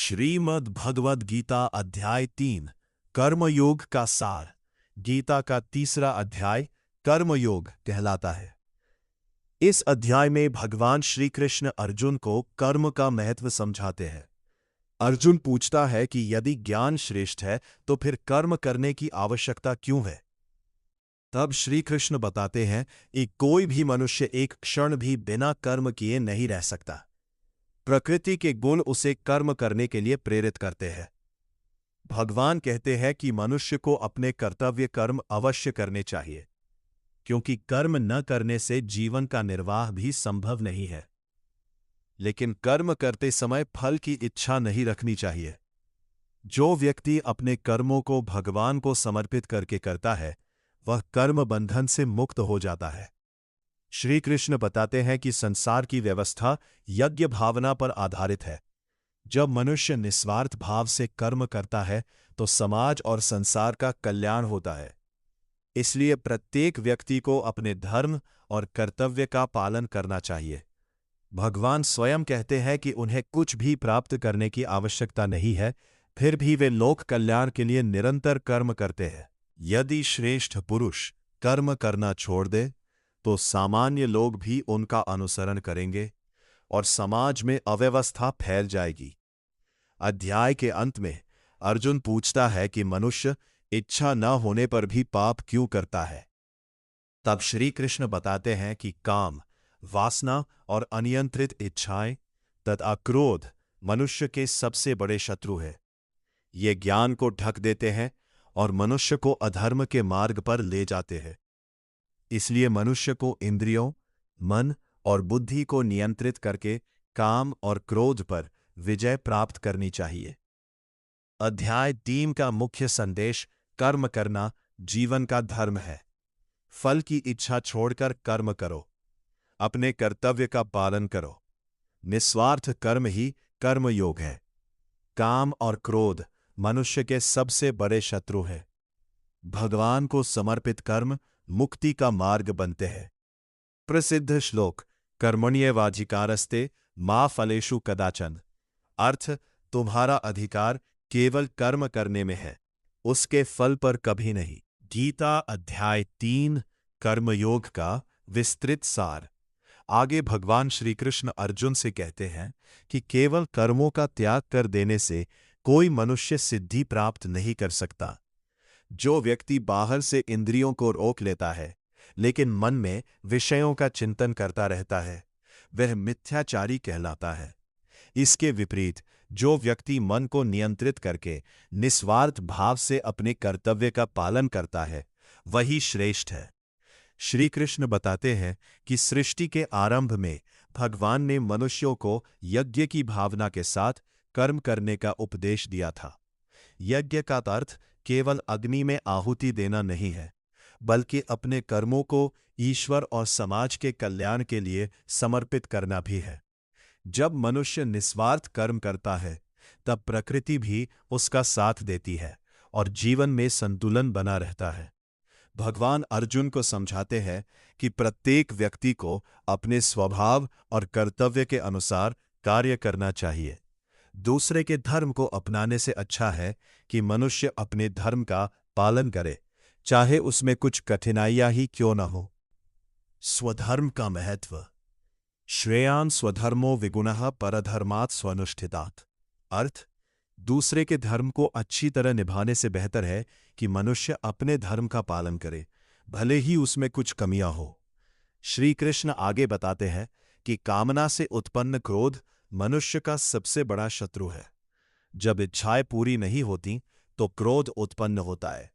श्रीमद् भगवद गीता अध्याय 3 कर्मयोग का सार। गीता का तीसरा अध्याय कर्मयोग कहलाता है। इस अध्याय में भगवान श्री कृष्ण अर्जुन को कर्म का महत्व समझाते हैं। अर्जुन पूछता है कि यदि ज्ञान श्रेष्ठ है तो फिर कर्म करने की आवश्यकता क्यों है। तब श्री कृष्ण बताते हैं कि कोई भी मनुष्य एक क्षण भी बिना कर्म किए नहीं रह सकता। प्रकृति के गुण उसे कर्म करने के लिए प्रेरित करते हैं। भगवान कहते हैं कि मनुष्य को अपने कर्तव्य कर्म अवश्य करने चाहिए, क्योंकि कर्म न करने से जीवन का निर्वाह भी संभव नहीं है। लेकिन कर्म करते समय फल की इच्छा नहीं रखनी चाहिए। जो व्यक्ति अपने कर्मों को भगवान को समर्पित करके करता है, वह कर्म बंधन से मुक्त हो जाता है। श्री कृष्ण बताते हैं कि संसार की व्यवस्था यज्ञ भावना पर आधारित है। जब मनुष्य निस्वार्थ भाव से कर्म करता है तो समाज और संसार का कल्याण होता है। इसलिए प्रत्येक व्यक्ति को अपने धर्म और कर्तव्य का पालन करना चाहिए। भगवान स्वयं कहते हैं कि उन्हें कुछ भी प्राप्त करने की आवश्यकता नहीं है, फिर भी वे लोक कल्याण के लिए निरंतर कर्म करते हैं। यदि श्रेष्ठ पुरुष कर्म करना छोड़ दे तो सामान्य लोग भी उनका अनुसरण करेंगे और समाज में अव्यवस्था फैल जाएगी। अध्याय के अंत में अर्जुन पूछता है कि मनुष्य इच्छा न होने पर भी पाप क्यों करता है। तब श्री कृष्ण बताते हैं कि काम, वासना और अनियंत्रित इच्छाएं तथा क्रोध मनुष्य के सबसे बड़े शत्रु हैं। ये ज्ञान को ढक देते हैं और मनुष्य को अधर्म के मार्ग पर ले जाते हैं। इसलिए मनुष्य को इंद्रियों, मन और बुद्धि को नियंत्रित करके काम और क्रोध पर विजय प्राप्त करनी चाहिए। अध्याय 3 का मुख्य संदेश कर्म करना जीवन का धर्म है। फल की इच्छा छोड़कर कर्म करो, अपने कर्तव्य का पालन करो। निस्वार्थ कर्म ही कर्मयोग है। काम और क्रोध मनुष्य के सबसे बड़े शत्रु हैं। भगवान को समर्पित कर्म मुक्ति का मार्ग बनते हैं। प्रसिद्ध श्लोक कर्मण्येवाधिकारस्ते मा फलेषु कदाचन। अर्थ, तुम्हारा अधिकार केवल कर्म करने में है, उसके फल पर कभी नहीं। गीता अध्याय 3 कर्मयोग का विस्तृत सार। आगे भगवान श्री कृष्ण अर्जुन से कहते हैं कि केवल कर्मों का त्याग कर देने से कोई मनुष्य सिद्धि प्राप्त नहीं कर सकता। जो व्यक्ति बाहर से इंद्रियों को रोक लेता है लेकिन मन में विषयों का चिंतन करता रहता है, वह मिथ्याचारी कहलाता है। इसके विपरीत जो व्यक्ति मन को नियंत्रित करके निस्वार्थ भाव से अपने कर्तव्य का पालन करता है, वही श्रेष्ठ है। श्री कृष्ण बताते हैं कि सृष्टि के आरंभ में भगवान ने मनुष्यों को यज्ञ की भावना के साथ कर्म करने का उपदेश दिया था। यज्ञ का अर्थ केवल अग्नि में आहुति देना नहीं है, बल्कि अपने कर्मों को ईश्वर और समाज के कल्याण के लिए समर्पित करना भी है। जब मनुष्य निस्वार्थ कर्म करता है, तब प्रकृति भी उसका साथ देती है और जीवन में संतुलन बना रहता है। भगवान अर्जुन को समझाते हैं कि प्रत्येक व्यक्ति को अपने स्वभाव और कर्तव्य के अनुसार कार्य करना चाहिए। दूसरे के धर्म को अपनाने से अच्छा है कि मनुष्य अपने धर्म का पालन करे, चाहे उसमें कुछ कठिनाइयां ही क्यों न हो। स्वधर्म का महत्व। श्रेयान् स्वधर्मो विगुणः परधर्मात् स्वनुष्ठितात्। अर्थ, दूसरे के धर्म को अच्छी तरह निभाने से बेहतर है कि मनुष्य अपने धर्म का पालन करे, भले ही उसमें कुछ कमियां हो। श्री कृष्ण आगे बताते हैं कि कामना से उत्पन्न क्रोध मनुष्य का सबसे बड़ा शत्रु है। जब इच्छाएं पूरी नहीं होती तो क्रोध उत्पन्न होता है।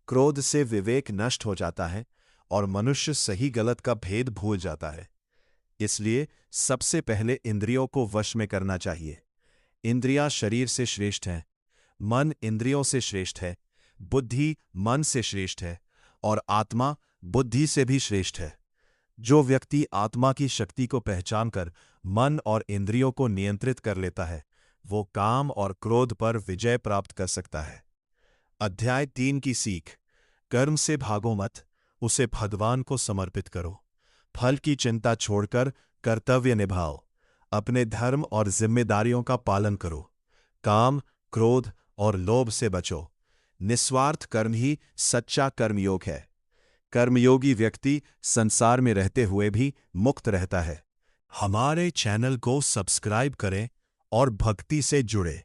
क्रोध से विवेक नष्ट हो जाता है और मनुष्य सही गलत का भेद भूल जाता है। इसलिए सबसे पहले इंद्रियों को वश में करना चाहिए। इंद्रियां शरीर से श्रेष्ठ हैं, मन इंद्रियों से श्रेष्ठ है, बुद्धि मन से श्रेष्ठ है और आत्मा बुद्धि से भी श्रेष्ठ है। जो व्यक्ति आत्मा की शक्ति को पहचानकर मन और इंद्रियों को नियंत्रित कर लेता है, वो काम और क्रोध पर विजय प्राप्त कर सकता है। अध्याय 3 की सीख। कर्म से भागो मत, उसे भगवान को समर्पित करो। फल की चिंता छोड़कर कर्तव्य निभाओ। अपने धर्म और जिम्मेदारियों का पालन करो। काम, क्रोध और लोभ से बचो। निस्वार्थ कर्म ही सच्चा कर्मयोग है। कर्मयोगी व्यक्ति संसार में रहते हुए भी मुक्त रहता है। हमारे चैनल को सब्सक्राइब करें और भक्ति से जुड़े।